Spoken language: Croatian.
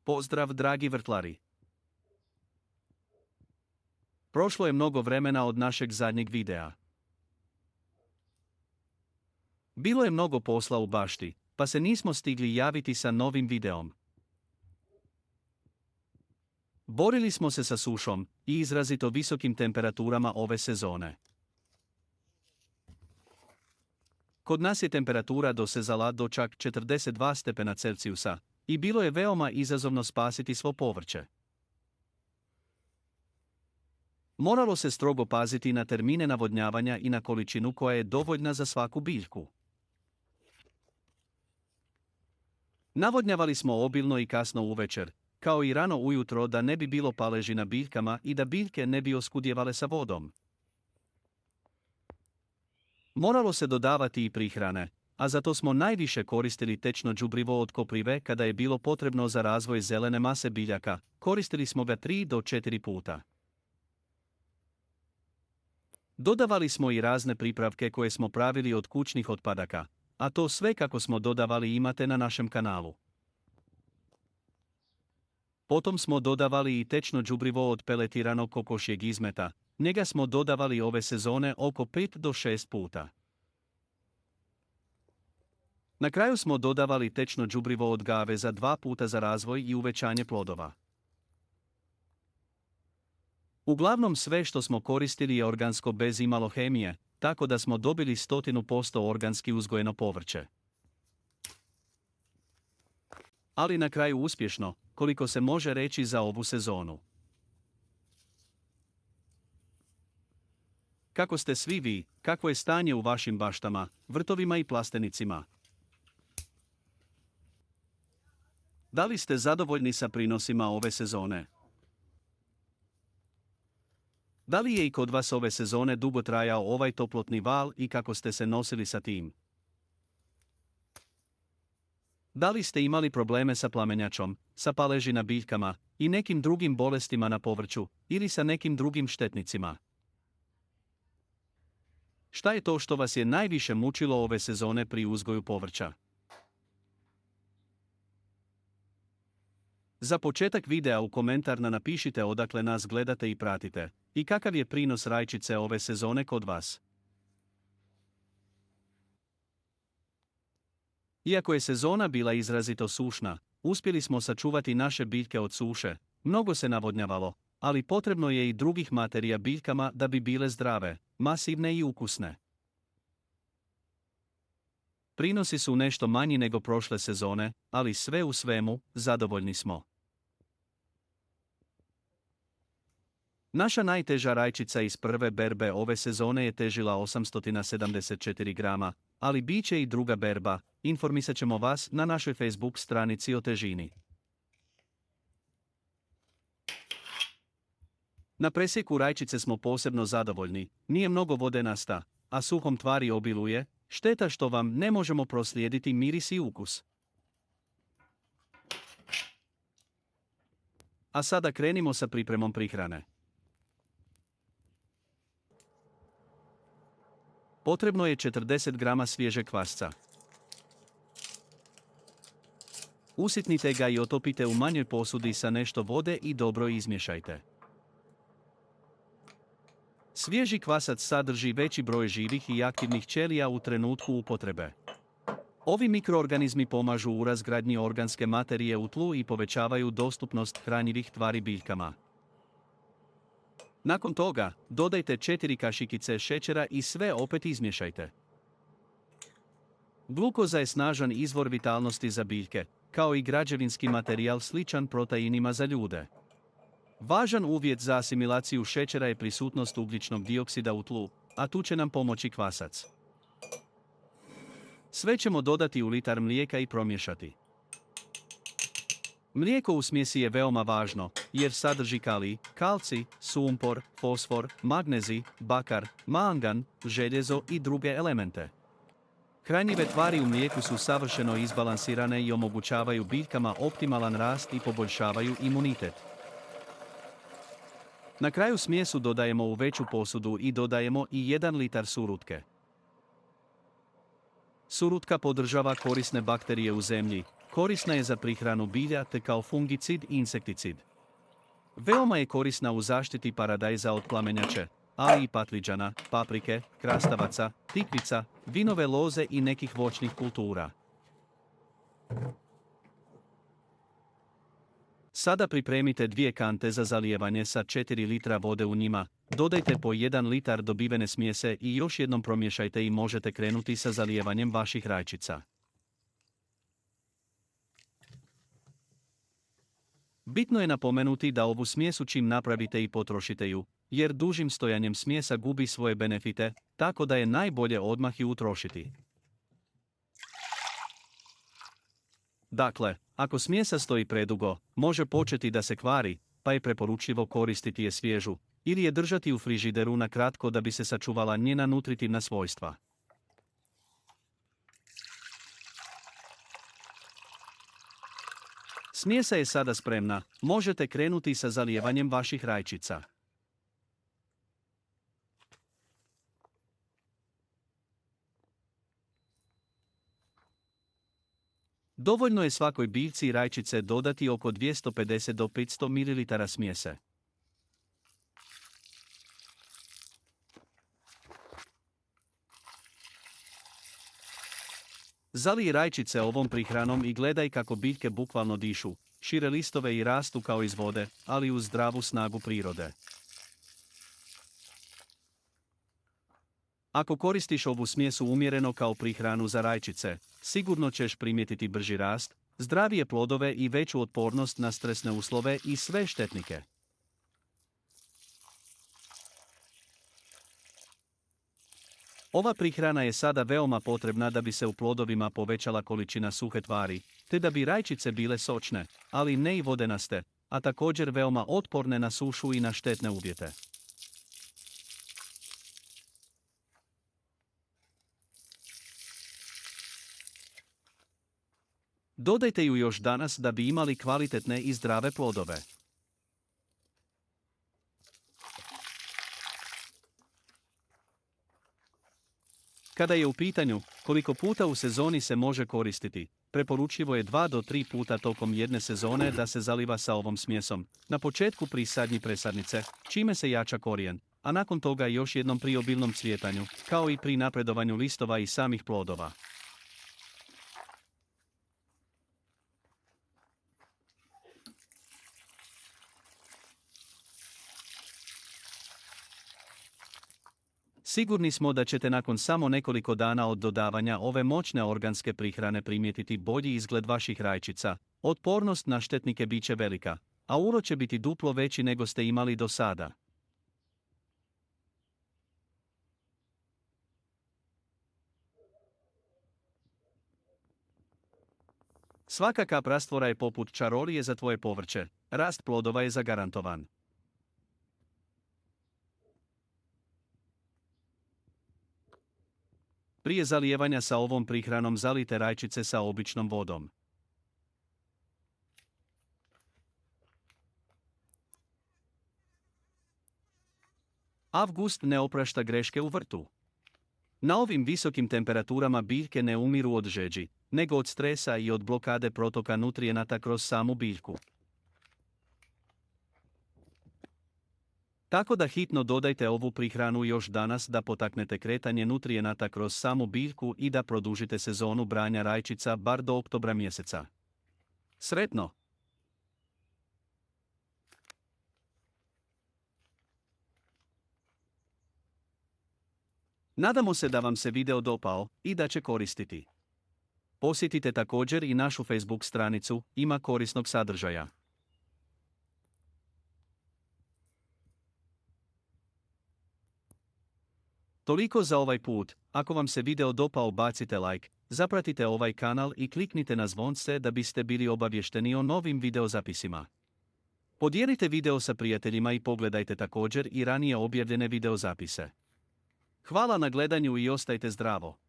Pozdrav dragi vrtlari! Prošlo je mnogo vremena od našeg zadnjeg videa. Bilo je mnogo posla u bašti, pa se nismo stigli javiti sa novim videom. Borili smo se sa sušom i izrazito visokim temperaturama ove sezone. Kod nas je temperatura dosezala do čak 42 stepena Celzijusa i bilo je veoma izazovno spasiti svo povrće. Moralo se strogo paziti na termine navodnjavanja i na količinu koja je dovoljna za svaku biljku. Navodnjavali smo obilno i kasno uvečer, kao i rano ujutro da ne bi bilo paleži na biljkama i da biljke ne bi oskudjevale sa vodom. Moralo se dodavati i prihrane, a zato smo najviše koristili tečno đubrivo od koprive kada je bilo potrebno za razvoj zelene mase biljaka, koristili smo ga 3 do 4 puta. Dodavali smo i razne pripravke koje smo pravili od kućnih otpadaka, a to sve kako smo dodavali imate na našem kanalu. Potom smo dodavali i tečno đubrivo od peletiranog kokošjeg izmeta, njega smo dodavali ove sezone oko 5 do 6 puta. Na kraju smo dodavali tečno đubrivo od gave za 2 puta za razvoj i uvećanje plodova. Uglavnom sve što smo koristili je organsko bez imalo hemije, tako da smo dobili 100% organski uzgojeno povrće. Ali na kraju uspješno, koliko se može reći za ovu sezonu. Kako ste svi vi, kakvo je stanje u vašim baštama, vrtovima i plastenicima? Da li ste zadovoljni sa prinosima ove sezone? Da li je i kod vas ove sezone dugo trajao ovaj toplotni val i kako ste se nosili sa tim? Da li ste imali probleme sa plamenjačom, sa paleži na biljkama i nekim drugim bolestima na povrću ili sa nekim drugim štetnicima? Šta je to što vas je najviše mučilo ove sezone pri uzgoju povrća? Za početak videa u komentar napišite odakle nas gledate i pratite, i kakav je prinos rajčice ove sezone kod vas. Iako je sezona bila izrazito sušna, uspjeli smo sačuvati naše biljke od suše, mnogo se navodnjavalo, ali potrebno je i drugih materija biljkama da bi bile zdrave, masivne i ukusne. Prinosi su nešto manji nego prošle sezone, ali sve u svemu, zadovoljni smo. Naša najteža rajčica iz prve berbe ove sezone je težila 874 grama, ali bit će i druga berba, informisat ćemo vas na našoj Facebook stranici o težini. Na presjeku rajčice smo posebno zadovoljni, nije mnogo vodenasta, a suhom tvari obiluje, šteta što vam ne možemo proslijediti miris i ukus. A sada krenimo sa pripremom prihrane. Potrebno je 40 grama svježeg kvasca. Usitnite ga i otopite u manjoj posudi sa nešto vode i dobro izmješajte. Svježi kvasac sadrži veći broj živih i aktivnih ćelija u trenutku upotrebe. Ovi mikroorganizmi pomažu u razgradnji organske materije u tlu i povećavaju dostupnost hranjivih tvari biljkama. Nakon toga, dodajte 4 kašikice šećera i sve opet izmješajte. Glukoza je snažan izvor vitalnosti za biljke, kao i građevinski materijal sličan proteinima za ljude. Važan uvjet za asimilaciju šećera je prisutnost ugljičnog dioksida u tlu, a tu će nam pomoći kvasac. Sve ćemo dodati u litar mlijeka i promiješati. Mlijeko u smjesi je veoma važno, jer sadrži kalij, kalcij, sumpor, fosfor, magnezij, bakar, mangan, željezo i druge elemente. Hranjive tvari u mlijeku su savršeno izbalansirane i omogućavaju biljkama optimalan rast i poboljšavaju imunitet. Na kraju smjesu dodajemo u veću posudu i dodajemo i 1 litar surutke. Surutka podržava korisne bakterije u zemlji, Korisna je za prihranu bilja te kao fungicid i insekticid. Veoma je korisna u zaštiti paradajza od plamenjače, ali i patliđana, paprike, krastavaca, tikvica, vinove loze i nekih voćnih kultura. Sada pripremite 2 kante za zalijevanje sa 4 litra vode u njima, dodajte po 1 litar dobivene smjese i još jednom promiješajte i možete krenuti sa zalijevanjem vaših rajčica. Bitno je napomenuti da ovu smjesu čim napravite i potrošite ju, jer dužim stojanjem smjesa gubi svoje benefite, tako da je najbolje odmah i utrošiti. Dakle, ako smjesa stoji predugo, može početi da se kvari, pa je preporučljivo koristiti je svježu, ili je držati u frižideru na kratko da bi se sačuvala njena nutritivna svojstva. Smjesa je sada spremna, možete krenuti sa zalijevanjem vaših rajčica. Dovoljno je svakoj biljci rajčice dodati oko 250 do 500 ml smjese. Zalij rajčice ovom prihranom i gledaj kako biljke bukvalno dišu, šire listove i rastu kao iz vode, ali uz zdravu snagu prirode. Ako koristiš ovu smjesu umjereno kao prihranu za rajčice, sigurno ćeš primijetiti brži rast, zdravije plodove i veću otpornost na stresne uslove i sve štetnike. Ova prihrana je sada veoma potrebna da bi se u plodovima povećala količina suhe tvari, te da bi rajčice bile sočne, ali ne i vodenaste, a također veoma otporne na sušu i na štetne uvjete. Dodajte ju još danas da bi imali kvalitetne i zdrave plodove. Kada je u pitanju koliko puta u sezoni se može koristiti, preporučljivo je 2 do 3 puta tokom jedne sezone da se zaliva sa ovom smjesom, na početku pri sadnji presadnice, čime se jača korijen, a nakon toga još jednom pri obilnom cvjetanju, kao i pri napredovanju listova i samih plodova. Sigurni smo da ćete nakon samo nekoliko dana od dodavanja ove moćne organske prihrane primijetiti bolji izgled vaših rajčica, otpornost na štetnike bit će velika, a urod će biti duplo veći nego ste imali do sada. Svaka kap rastvora je poput čarolije za tvoje povrće, rast plodova je zagarantovan. Prije zalijevanja sa ovom prihranom zalijte rajčice sa običnom vodom. Avgust ne oprašta greške u vrtu. Na ovim visokim temperaturama biljke ne umiru od žeđi, nego od stresa i od blokade protoka nutrijenata kroz samu biljku. Tako da hitno dodajte ovu prihranu još danas da potaknete kretanje nutrijenata kroz samu biljku i da produžite sezonu branja rajčica bar do oktobra mjeseca. Sretno! Nadamo se da vam se video dopao i da će koristiti. Posjetite također i našu Facebook stranicu, ima korisnog sadržaja. Toliko za ovaj put, ako vam se video dopao bacite like, zapratite ovaj kanal i kliknite na zvonce da biste bili obavješteni o novim videozapisima. Podijelite video sa prijateljima i pogledajte također i ranije objavljene videozapise. Hvala na gledanju i ostajte zdravo!